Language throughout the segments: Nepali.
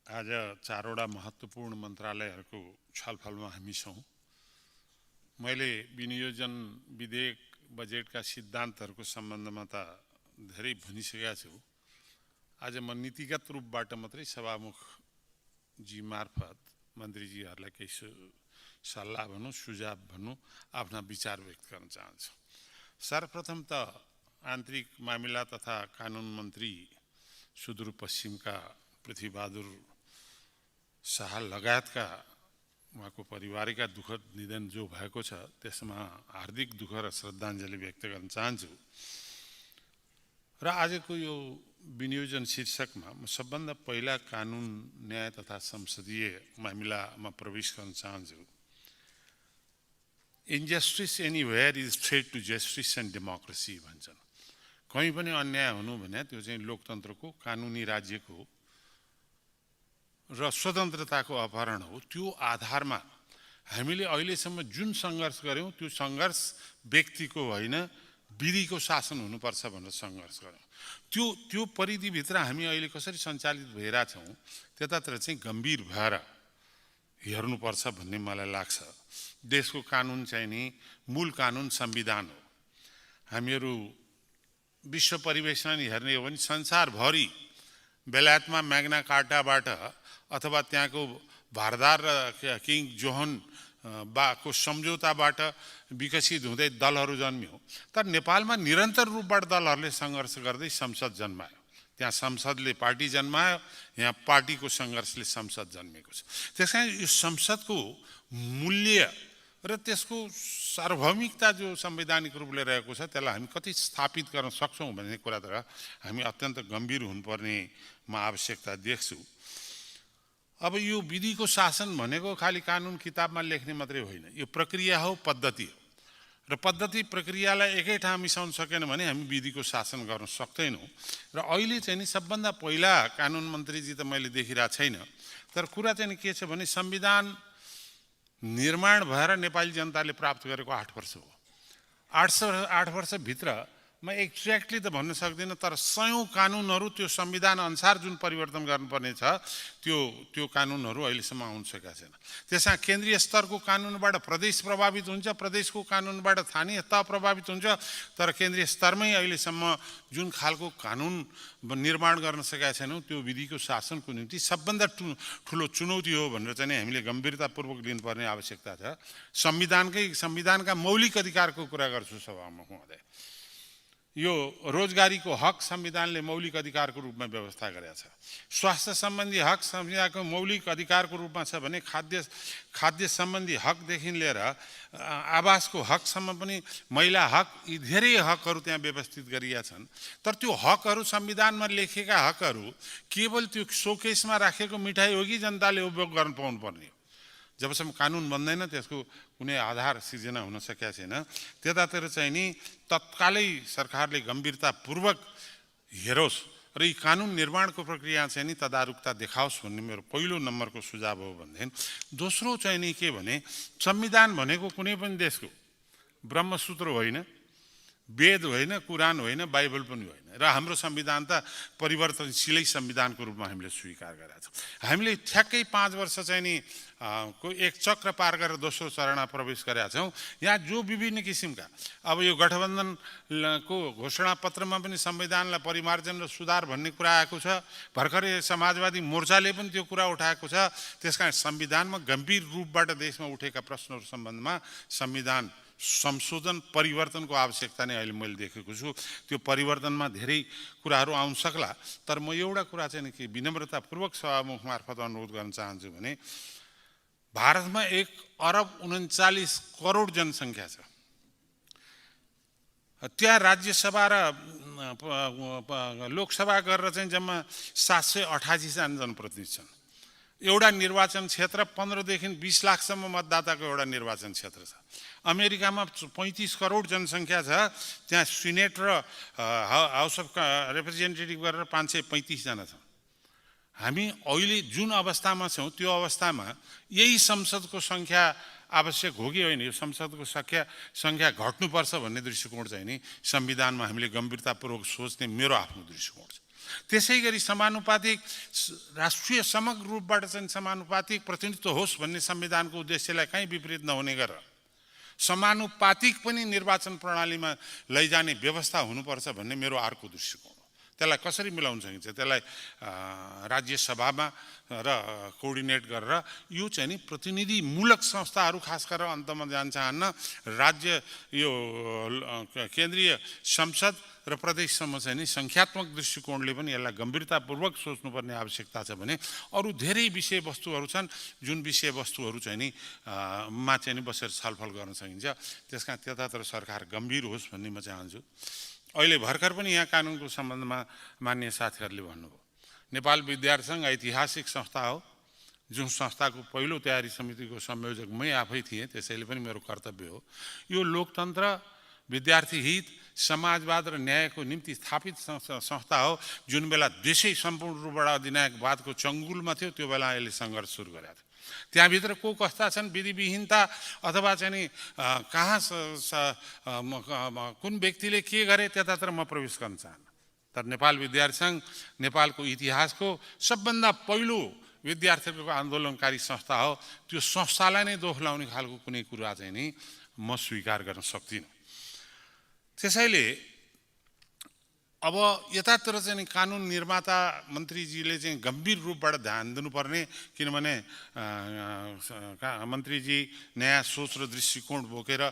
आज चारवटा महत्त्वपूर्ण मन्त्रालयहरूको छलफलमा हामी छौँ। मैले विनियोजन विधेयक बजेटका सिद्धान्तहरूको सम्बन्धमा त धेरै भनिसकेका छु। आज म नीतिगत रूपबाट मात्रै सभामुखजी मार्फत मन्त्रीजीहरूलाई केही सल्लाह भनौँ, सुझाव भनौँ, आफ्ना विचार व्यक्त गर्न चाहन्छु। सर्वप्रथम त आन्तरिक मामिला तथा कानुन मन्त्री सुदूरपश्चिमका पृथ्वीबहादुर शाह लगायतका उहाँको परिवारका दुःखद निधन जो भएको छ त्यसमा हार्दिक दुःख र श्रद्धाञ्जली व्यक्त गर्न चाहन्छु। र आजको यो विनियोजन शीर्षकमा म सबभन्दा पहिला कानुन, न्याय तथा संसदीय मामिलामा प्रवेश गर्न चाहन्छु। Injustice anywhere is threat to justice and democracy भन्छन्। कहीँ पनि अन्याय हुनु भने त्यो चाहिँ लोकतन्त्रको, कानुनी राज्यको र स्वतन्त्रताको अपहरण हो। त्यो आधारमा हामीले अहिलेसम्म जुन सङ्घर्ष गऱ्यौँ त्यो सङ्घर्ष व्यक्तिको होइन, विधिको शासन हुनुपर्छ भनेर सङ्घर्ष गऱ्यौँ। त्यो परिधिभित्र हामी अहिले कसरी सञ्चालित भइरहेछौँ त्यतातिर चाहिँ गम्भीर भएर हेर्नुपर्छ भन्ने मलाई लाग्छ। देशको कानुन चाहिँ नि मूल कानुन संविधान हो। हामीहरू विश्व परिवेशमा हेर्ने हो भने संसारभरि बेलायतमा म्याग्ना कार्टाबाट अथवा त्यहाँको भारदार र किङ जोहन बाको सम्झौताबाट विकसित हुँदै दलहरू जन्मियो। तर नेपालमा निरन्तर रूपबाट दलहरूले सङ्घर्ष गर्दै संसद जन्मायो। त्यहाँ संसदले पार्टी जन्मायो, यहाँ पार्टीको सङ्घर्षले संसद जन्मेको छ। त्यस कारण यो संसदको मूल्य र त्यसको सार्वभौमिकता जो संवैधानिक रूपले रहेको छ त्यसलाई हामी कति स्थापित गर्न सक्छौँ भन्ने कुरातिर हामी अत्यन्त गम्भीर हुनुपर्नेमा आवश्यकता देख्छु। अब यो विधिको शासन भनेको खालि कानुन किताबमा लेख्ने मात्रै होइन, यो प्रक्रिया हो, पद्धति हो। र पद्धति प्रक्रियालाई एकै ठाउँ मिसाउन सकेन भने हामी विधिको शासन गर्न सक्दैनौँ। र अहिले चाहिँ नि सबभन्दा पहिला कानुन मन्त्रीजी त मैले देखिरहेको छैन, तर कुरा चाहिँ के छ भने संविधान निर्माण भएर नेपाली जनताले प्राप्त गरेको 8 वर्ष हो। 8 वर्षभित्र म एक्ज्याक्टली त भन्न सक्दिनँ, तर 100औं कानुनहरू त्यो संविधान अनुसार जुन परिवर्तन गर्नुपर्ने छ त्यो कानुनहरू अहिलेसम्म आउन सकेका छैन। त्यसमा केन्द्रीय स्तरको कानुनबाट प्रदेश प्रभावित हुन्छ, प्रदेशको कानुनबाट स्थानीय तह प्रभावित हुन्छ। तर केन्द्रीय स्तरमै अहिलेसम्म जुन खालको कानुन निर्माण गर्न सकेका छैनौँ त्यो विधिको शासनको निम्ति सबभन्दा ठुलो चुनौती हो भनेर चाहिँ हामीले गम्भीरतापूर्वक लिनुपर्ने आवश्यकता छ। संविधानका मौलिक अधिकारको कुरा गर्छु सभामा महोदय। यो रोजगारीको हक संविधानले मौलिक अधिकारको रूपमा व्यवस्था गरेको छ। स्वास्थ्य सम्बन्धी हक संविधानको मौलिक अधिकारको रूपमा छ भने खाद्य सम्बन्धी हकदेखि लिएर आवासको हकसम्म पनि महिला हक, यी धेरै हकहरू त्यहाँ व्यवस्थित गरिएका छन्। तर त्यो हकहरू संविधानमा लेखेका हकहरू केवल त्यो सोकेसमा राखेको मिठाई हो कि जनताले उपभोग गर्न पाउनुपर्ने हो। जबसम्म कानुन बन्दैन त्यसको कुनै आधार सिर्जना हुन सकेका छैन। त्यतातिर चाहिँ नि तत्कालै सरकारले गम्भीरतापूर्वक हेरोस् र यी कानुन निर्माणको प्रक्रिया चाहिँ नि तदारुकता देखाओस् भन्ने मेरो पहिलो नम्बरको सुझाव हो। भनेदेखि दोस्रो चाहिँ नि के भने संविधान भनेको कुनै पनि देशको ब्रह्मसूत्र होइन, वेद होइन, कुरान होइन, बाइबल पनि होइन। र हाम्रो संविधान त परिवर्तनशीलै संविधानको रूपमा हामीले स्वीकार गरेका छौँ। हामीले ठ्याक्कै 5 वर्ष चाहिँ नि एक चक्र पार गरेर दोस्रो चरणमा प्रवेश गरेका छौँ। यहाँ जो विभिन्न किसिमका अब यो गठबन्धनको घोषणापत्रमा पनि संविधानलाई परिमार्जन र सुधार भन्ने कुरा आएको छ। भर्खरै समाजवादी मोर्चाले पनि त्यो कुरा उठाएको छ। त्यसकारण संविधानमा गम्भीर रूपबाट देशमा उठेका प्रश्नहरू सम्बन्धमा संविधान संशोधन परिवर्तनको आवश्यकता नै अहिले मैले देखेको छु। त्यो परिवर्तनमा धेरै कुराहरू आउन सक्ला, तर म एउटा कुरा चाहिँ के विनम्रतापूर्वक सभामुख मार्फत अनुरोध गर्न चाहन्छु भने भारतमा 1 अरब 39 करोड जनसङ्ख्या छ। त्यहाँ राज्यसभा र लोकसभा गरेर चाहिँ जम्मा 788 जना जनप्रतिनिधि छन्। एउटा निर्वाचन क्षेत्र 15 देखि 20 लाखसम्म मतदाताको एउटा निर्वाचन क्षेत्र छ। अमेरिकामा 35 करोड जनसङ्ख्या छ, त्यहाँ सिनेट र हाउस अफ रिप्रेजेन्टेटिभ गरेर 535 जना छन्। हामी अहिले जुन अवस्थामा छौँ त्यो अवस्थामा यही संसदको सङ्ख्या आवश्यक हो कि होइन, यो संसदको सङ्ख्या घट्नुपर्छ भन्ने दृष्टिकोण चाहिँ नि संविधानमा हामीले गम्भीरतापूर्वक सोच्ने मेरो आफ्नो दृष्टिकोण छ। त्यसै गरी समानुपातिक राष्ट्रिय समग्र रूपबाट चाहिँ समानुपातिक प्रतिनिधित्व होस् भन्ने संविधानको उद्देश्यलाई कहीँ विपरीत नहुने गरेर समानुपातिक पनि निर्वाचन प्रणालीमा लैजाने व्यवस्था हुनुपर्छ भन्ने मेरो अर्को दृष्टिकोण हो। त्यसलाई कसरी मिलाउन सकिन्छ, त्यसलाई राज्यसभामा र कोअर्डिनेट गरेर यो चाहिँ नि प्रतिनिधिमूलक संस्थाहरू खास गरेर अन्तमा जान चाहन्न, राज्य यो केन्द्रीय संसद र प्रदेशसम्म चाहिँ नि सङ्ख्यात्मक दृष्टिकोणले पनि यसलाई गम्भीरतापूर्वक सोच्नुपर्ने आवश्यकता छ भने अरू धेरै विषयवस्तुहरू छन् जुन विषयवस्तुहरू चाहिँ नि मा चाहिँ नि बसेर छलफल गर्न सकिन्छ। त्यसका त्यतातिर सरकार गम्भीर होस् भन्ने म चाहन्छु। अहिले भर्खर पनि यहाँ कानुनको सम्बन्धमा मान्य साथीहरूले भन्नुभयो, नेपाल विद्यार्थी सङ्घ ऐतिहासिक संस्था हो, जुन संस्थाको पहिलो तयारी समितिको संयोजक मै आफै थिएँ, त्यसैले पनि मेरो कर्तव्य हो। यो लोकतन्त्र, विद्यार्थी हित, समाजवाद र न्यायको निम्ति स्थापित संस्था हो। जुन बेला देशै सम्पूर्ण रूपबाट अधिनायकवादको चङ्गुलमा थियो त्यो बेला यसले सङ्घर्ष सुरु गरेको थियो। त्यहाँभित्र को कस्ता छन्, विधिविहीनता अथवा चाहिँ नि कहाँ कुन व्यक्तिले के गरे त्यतातिर म प्रवेश गर्न चाहन्न। तर नेपाल विद्यार्थी सङ्घ नेपालको इतिहासको सबभन्दा पहिलो विद्यार्थीहरूको आन्दोलनकारी संस्था हो। त्यो संस्थालाई नै दोष लाउने खालको कुनै कुरा चाहिँ नि म स्वीकार गर्न सक्दिनँ। त्यसैले अब यतातिर चाहिँ कानुन निर्माता मन्त्रीजीले चाहिँ गम्भीर रूपबाट ध्यान दिनुपर्ने, किनभने मन्त्रीजी नयाँ सोच र दृष्टिकोण बोकेर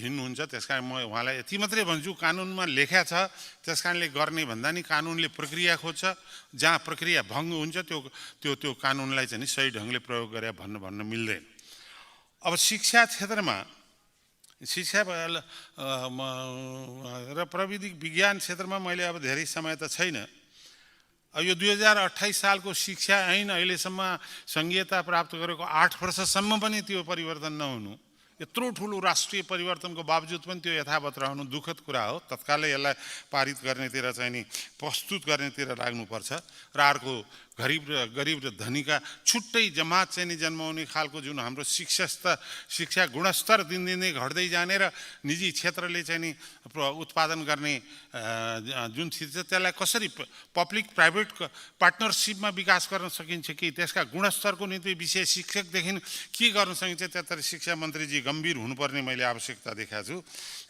हिँड्नुहुन्छ। त्यस कारण म उहाँलाई यति मात्रै भन्छु, कानुनमा लेख्या छ त्यस कारणले गर्ने भन्दा नि कानुनले प्रक्रिया खोज्छ, जहाँ प्रक्रिया भङ्ग हुन्छ त्यो कानुनलाई चाहिँ सही ढङ्गले प्रयोग गरे भन्न मिल्दैन। अब शिक्षा क्षेत्रमा शिक्षा र प्रविधि विज्ञान क्षेत्रमा मैले अब धेरै समय त छैन। अब यो 2028 सालको शिक्षा ऐन अहिलेसम्म सङ्घीयता प्राप्त गरेको 8 वर्षसम्म पनि त्यो परिवर्तन नहुनु, यत्रो ठुलो राष्ट्रिय परिवर्तनको बावजुद पनि त्यो यथावत रहनु दुःखद कुरा हो। तत्कालै यसलाई पारित गर्नेतिर चाहिँ नि प्रस्तुत गर्नेतिर लाग्नुपर्छ र अर्को गरिब र धनीका छुट्टै जमात चाहिँ नि जन्माउने खालको जुन हाम्रो शिक्षा गुणस्तर दिनदिनै घट्दै जाने र निजी क्षेत्रले चाहिँ नि उत्पादन गर्ने जुन चिज छ त्यसलाई कसरी पब्लिक प्राइभेट पार्टनरसिपमा विकास गर्न सकिन्छ कि त्यसका गुणस्तरको निम्ति विषय शिक्षकदेखि के गर्न सकिन्छ त्यतातिर शिक्षा मन्त्रीजी गम्भीर हुनुपर्ने मैले आवश्यकता देखाएको छु।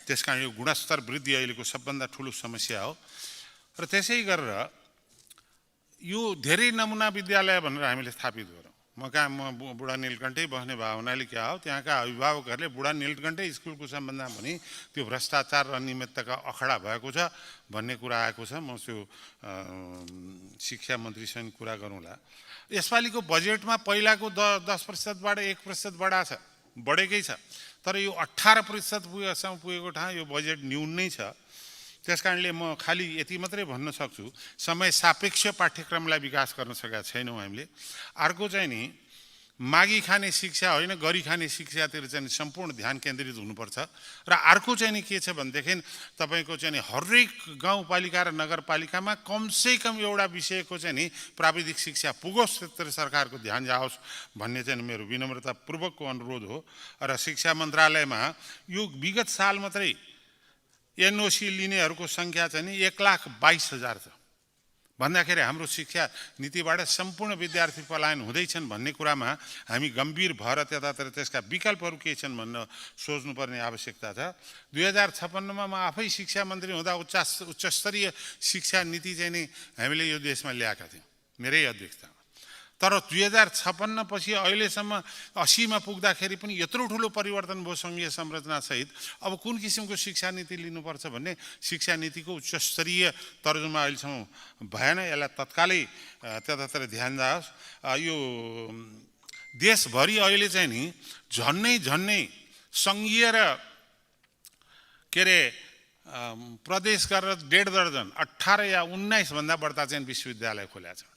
त्यस कारण यो गुणस्तर वृद्धि अहिलेको सबभन्दा ठुलो समस्या हो। र त्यसै गरेर यो धेरै नमुना विद्यालय भनेर हामीले स्थापित गरौँ। म बुढा नीलकण्ठै बस्ने भावनाले क्या हो, त्यहाँका अभिभावकहरूले बुढा नीलकण्ठै स्कुलको सम्बन्धमा पनि त्यो भ्रष्टाचार र अनियमितताका अखडा भएको छ भन्ने कुरा आएको छ। म त्यो शिक्षा मन्त्रीसँग कुरा गरौँला। यसपालिको बजेटमा पहिलाको 10%बाट 1% बढेकै छ, तर यो 18% पुगेको ठाउँ यो बजेट न्यून नै छ। त्यस कारणले म खालि यति मात्रै भन्न सक्छु, समय सापेक्ष पाठ्यक्रमलाई विकास गर्न सकेका छैनौँ हामीले। अर्को चाहिँ नि मागी खाने शिक्षा होइन, गरी खाने शिक्षातिर चाहिँ सम्पूर्ण ध्यान केन्द्रित हुनुपर्छ। र अर्को चाहिँ नि के छ भनेदेखि तपाईँको चाहिँ नि हरेक गाउँपालिका र नगरपालिकामा कमसेकम एउटा विषयको चाहिँ नि प्राविधिक शिक्षा पुगोस्, त्यतिर सरकारको ध्यान जाओस् भन्ने चाहिँ मेरो विनम्रतापूर्वकको अनुरोध हो। र शिक्षा मन्त्रालयमा यो विगत साल मात्रै एनओसी लिनेहरूको सङ्ख्या चाहिँ नि 1,22,000 छ भन्दाखेरि हाम्रो शिक्षा नीतिबाट सम्पूर्ण विद्यार्थी पलायन हुँदैछन् भन्ने कुरामा हामी गम्भीर भएर त्यतातिर त्यसका विकल्पहरू के छन् भन्न सोच्नुपर्ने आवश्यकता छ। 2056मा म आफै शिक्षा मन्त्री हुँदा उच्चस्तरीय शिक्षा नीति चाहिँ नि हामीले यो देशमा ल्याएका थियौँ मेरै अध्यक्षतामा। तर 2056 पछि अहिलेसम्म 80मा पुग्दाखेरि पनि यत्रो ठुलो परिवर्तन भयो सङ्घीय संरचनासहित। अब कुन किसिमको शिक्षा नीति लिनुपर्छ भन्ने शिक्षा नीतिको उच्चस्तरीय तर्जुमा अहिलेसम्म भएन। यसलाई तत्कालै त्यतातिर ध्यान जाओस्। यो देशभरि अहिले चाहिँ नि झन्नै सङ्घीय र के अरे प्रदेश गरेर 1.5 दर्जन 18 या 19 भन्दा बढ्ता चाहिँ विश्वविद्यालय खोलेका छ।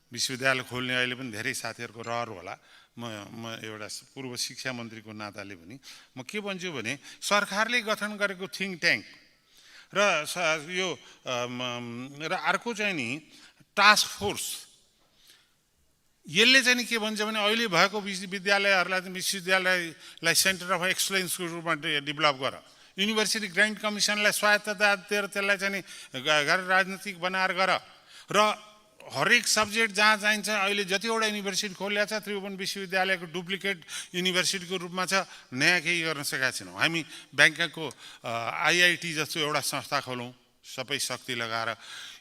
विश्वविद्यालय खोल्ने अहिले पनि धेरै साथीहरूको रहर होला। म एउटा पूर्व शिक्षा मन्त्रीको नाताले पनि म के भन्छु भने सरकारले गठन गरेको थिङ्क ट्याङ्क र यो र अर्को चाहिँ नि टास्क फोर्स यसले चाहिँ नि के भन्छ भने अहिले भएको विश्वविद्यालयहरूलाई सेन्टर अफ एक्सलेन्सको रूपमा डेभलप गर, युनिभर्सिटी ग्रान्ट कमिसनलाई स्वायत्तता दिएर त्यसलाई चाहिँ गैर राजनीतिक बनाएर गर र हरेक सब्जेक्ट जहाँ चाहिन्छ अहिले जतिवटा युनिभर्सिटी खोलेको छ त्रिभुवन विश्वविद्यालयको डुप्लिकेट युनिभर्सिटीको रूपमा छ नयाँ केही गर्न सकेका छैनौँ हामी ब्याङ्कको आइआइटी जस्तो एउटा संस्था खोलौँ सबै शक्ति लगाएर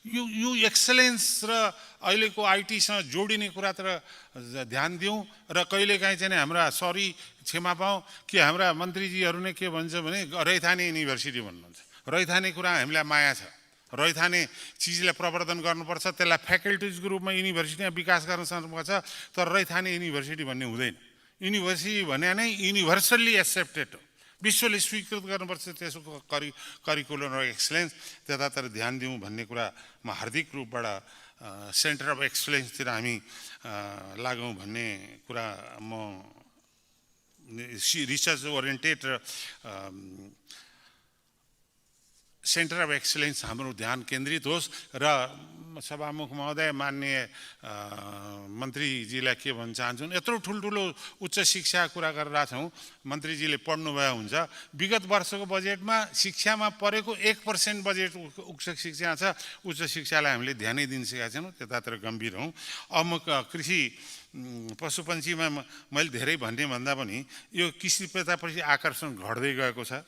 यो एक्सलेन्स र अहिलेको आइटीसँग जोडिने कुरातिर ध्यान दिउँ र कहिलेकाहीँ चाहिँ हाम्रा क्षमा पाऊँ कि हाम्रा मन्त्रीजीहरू नै के भन्छ भने रैथाने युनिभर्सिटी भन्नुहुन्छ रैथाने कुरा हामीलाई माया छ रैथाने चिजलाई प्रवर्धन गर्नुपर्छ त्यसलाई फ्याकल्टिजको रूपमा युनिभर्सिटीमा विकास गर्न सक्नुपर्छ तर रैथाने युनिभर्सिटी भन्ने हुँदैन युनिभर्सिटी भने नै युनिभर्सल्ली एक्सेप्टेड हो विश्वले स्वीकृत गर्नुपर्छ त्यसको करिकुलम र एक्सलेन्स त्यतातिर ध्यान दिउँ भन्ने कुरा म हार्दिक रूपबाट सेन्टर अफ एक्सलेन्सतिर हामी लागौँ भन्ने कुरा म रिसर्च ओरिएन्टेड र सेन्टर अफ एक्सलेन्स हाम्रो ध्यान केन्द्रित होस् र सभामुख महोदय माननीय मन्त्रीजीलाई के भन्न चाहन्छु यत्रो ठुल्ठुलो उच्च शिक्षा कुरा गरिरहेको छौँ मन्त्रीजीले पढ्नुभयो हुन्छ विगत वर्षको बजेटमा शिक्षामा परेको 1% बजेट उच्च शिक्षा छ उच्च शिक्षालाई हामीले ध्यानै दिन सकेका छैनौँ त्यतातिर गम्भीर हौँ अब कृषि पशुपन्छीमा मैले धेरै भन्ने भन्दा पनि यो कृषि प्रतापछि आकर्षण घट्दै गएको छ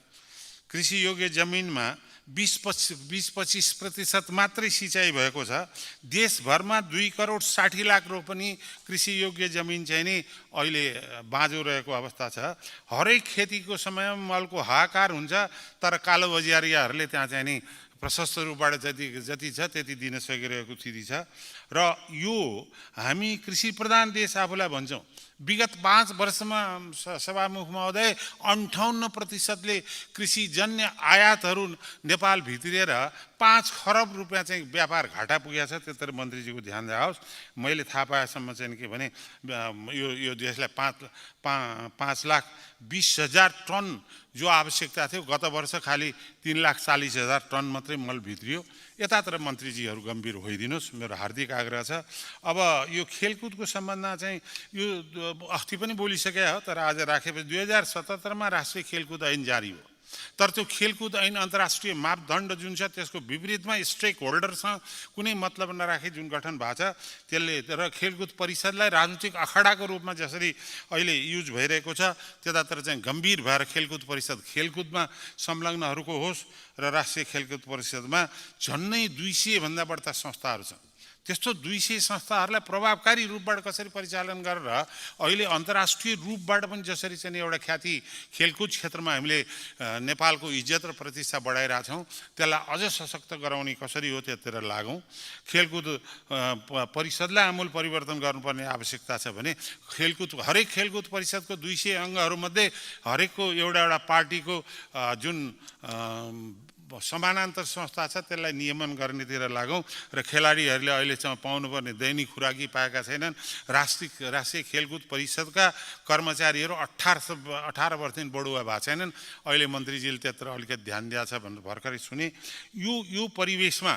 कृषि योग्य जमिनमा 20-25% मात्रै सिँचाइ भएको छ देशभरमा 2 करोड 60 लाख रोपनी कृषि योग्य जमिन चाहिँ नि अहिले बाँझो रहेको अवस्था छ हरेक खेतीको समयमा मलको हाहाकार हुन्छ तर कालो बजारियाहरूले त्यहाँ चाहिँ नि प्रशस्त रूपबाट जति छ त्यति दिन सकिरहेको स्थिति छ र यो हामी कृषि प्रधान देश आफूलाई भन्छौँ विगत 5 वर्षमा सभामुख महोदय 58%ले कृषिजन्य आयातहरू नेपाल भित्रिएर 5 खरब रुपियाँ चाहिँ व्यापार घाटा पुगेको छ त्यतिर मन्त्रीजीको ध्यान दिनुहोस् मैले थाहा पाएसम्म चाहिँ के भने यो देशलाई 5,20,000 टन जो आवश्यकता थियो गत वर्ष खालि 3,40,000 टन मात्रै मल भित्रियो यतातिर मन्त्रीजीहरू गम्भीर होइदिनुहोस् मेरो हार्दिक आग्रह छ अब यो खेलकुदको सम्बन्धमा चाहिँ यो अस्ति पनि बोलिसके हो तर आज राखेपछि 2077 मा राष्ट्रिय खेलकुद ऐन जारी हो तर त्यो खेलकुद ऐन अन्तर्राष्ट्रिय मापदण्ड जुन छ त्यसको विपरीतमा स्टेक होल्डरसँग कुनै मतलब नराखे जुन गठन भएको छ त्यसले र खेलकुद परिषदलाई राजनीतिक अखाडाको रूपमा जसरी अहिले युज भइरहेको छ त्यतातिर चाहिँ गम्भीर भएर खेलकुद परिषद खेलकुदमा संलग्नहरूको होस् र राष्ट्रिय खेलकुद परिषदमा झन्नै 200 भन्दा बढ्ता संस्थाहरू छन् त्यस्तो 200 संस्थाहरूलाई प्रभावकारी रूपबाट कसरी परिचालन गरेर अहिले अन्तर्राष्ट्रिय रूपबाट पनि जसरी चाहिँ एउटा ख्याति खेलकुद क्षेत्रमा हामीले नेपालको इज्जत र प्रतिष्ठा बढाइरहेका छौँ त्यसलाई अझ सशक्त गराउने कसरी हो त्यतिर लागौँ खेलकुद परिषदलाई आमूल परिवर्तन गर्नुपर्ने आवश्यकता छ भने हरेक खेलकुद परिषदको 200 अङ्गहरूमध्ये हरेकको एउटा पार्टीको जुन समानान्तर संस्था छ त्यसलाई नियमन गर्नेतिर लागौँ र खेलाडीहरूले अहिलेसम्म पाउनुपर्ने दैनिक खुराकी पाएका छैनन् राष्ट्रिय खेलकुद परिषदका कर्मचारीहरू 18 वर्षदेखि बढुवा भएको छैनन् अहिले मन्त्रीजीले त्यत्र अलिकति ध्यान दिएको छ भनेर भर्खरै सुने यो परिवेशमा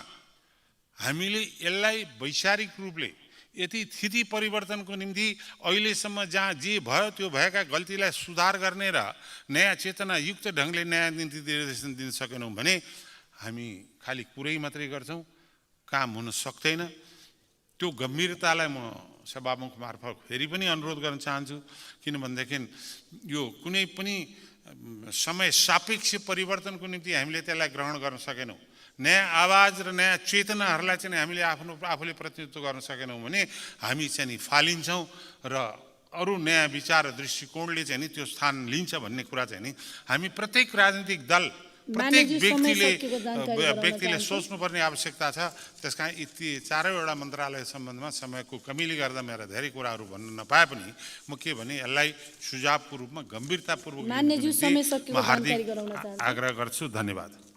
हामीले यसलाई वैचारिक रूपले यति स्थिति परिवर्तनको निम्ति अहिलेसम्म जहाँ जे भयो त्यो भएका गल्तीलाई सुधार गर्ने र नयाँ चेतना युक्त ढङ्गले नयाँ नीति निर्देशन दिन सकेनौँ भने हामी खालि कुरै मात्रै गर्छौँ काम हुन सक्दैन त्यो गम्भीरतालाई म सभामुख मार्फत फेरि पनि अनुरोध गर्न चाहन्छु किनभनेदेखि यो कुनै पनि समय सापेक्ष परिवर्तनको निम्ति हामीले त्यसलाई ग्रहण गर्न सकेनौँ नयाँ आवाज र नयाँ चेतनाहरूलाई चाहिँ हामीले आफूले प्रतिनिधित्व गर्न सकेनौँ भने हामी चाहिँ नि फालिन्छौँ र अरू नयाँ विचार र दृष्टिकोणले चाहिँ नि त्यो स्थान लिन्छ भन्ने कुरा चाहिँ नि हामी प्रत्येक राजनीतिक दल प्रत्येक व्यक्तिले सोच्नुपर्ने आवश्यकता छ त्यसकारण यति चारैवटा मन्त्रालय सम्बन्धमा समयको कमीले गर्दा मेरा धेरै कुराहरू भन्न नपाए पनि म के भने यसलाई सुझावको रूपमा गम्भीरतापूर्वक म हार्दिक आग्रह गर्छु धन्यवाद